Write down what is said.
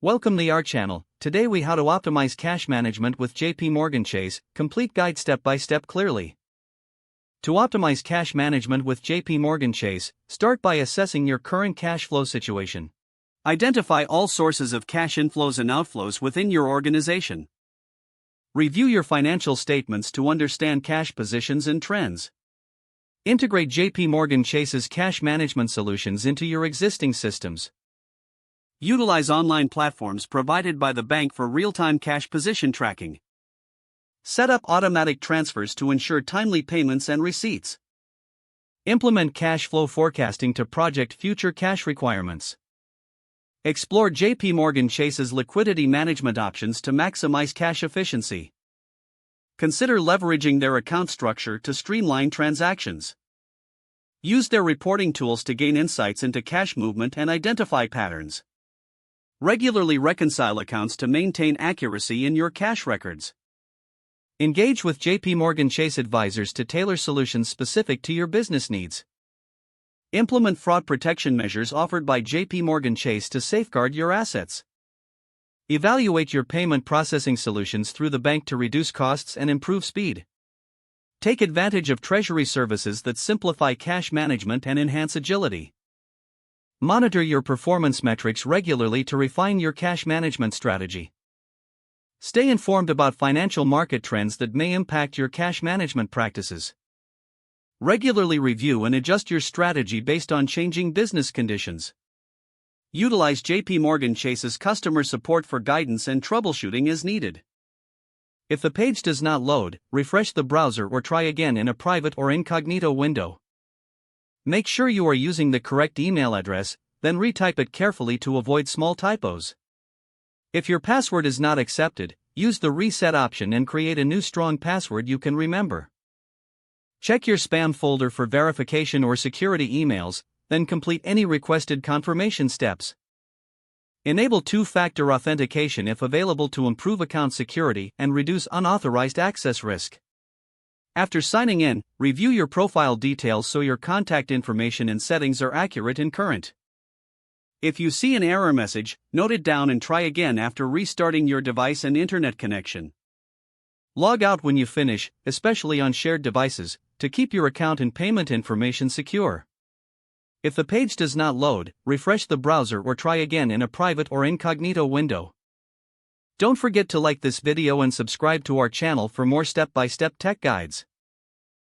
Welcome to our channel. Today we how to optimize cash management with JPMorgan Chase, complete guide step by step clearly. To optimize cash management with JPMorgan Chase, start by assessing your current cash flow situation. Identify all sources of cash inflows and outflows within your organization. Review your financial statements to understand cash positions and trends. Integrate JPMorgan Chase's cash management solutions into your existing systems. Utilize online platforms provided by the bank for real-time cash position tracking. Set up automatic transfers to ensure timely payments and receipts. Implement cash flow forecasting to project future cash requirements. Explore JPMorgan Chase's liquidity management options to maximize cash efficiency. Consider leveraging their account structure to streamline transactions. Use their reporting tools to gain insights into cash movement and identify patterns. Regularly reconcile accounts to maintain accuracy in your cash records. Engage with JPMorgan Chase advisors to tailor solutions specific to your business needs. Implement fraud protection measures offered by JPMorgan Chase to safeguard your assets. Evaluate your payment processing solutions through the bank to reduce costs and improve speed. Take advantage of treasury services that simplify cash management and enhance agility. Monitor your performance metrics regularly to refine your cash management strategy. Stay informed about financial market trends that may impact your cash management practices. Regularly review and adjust your strategy based on changing business conditions. Utilize JPMorgan Chase's customer support for guidance and troubleshooting as needed. If the page does not load, refresh the browser or try again in a private or incognito window. Make sure you are using the correct email address, then retype it carefully to avoid small typos. If your password is not accepted, use the reset option and create a new strong password you can remember. Check your spam folder for verification or security emails, then complete any requested confirmation steps. Enable two-factor authentication if available to improve account security and reduce unauthorized access risk. After signing in, review your profile details so your contact information and settings are accurate and current. If you see an error message, note it down and try again after restarting your device and internet connection. Log out when you finish, especially on shared devices, to keep your account and payment information secure. If the page does not load, refresh the browser or try again in a private or incognito window. Don't forget to like this video and subscribe to our channel for more step-by-step tech guides.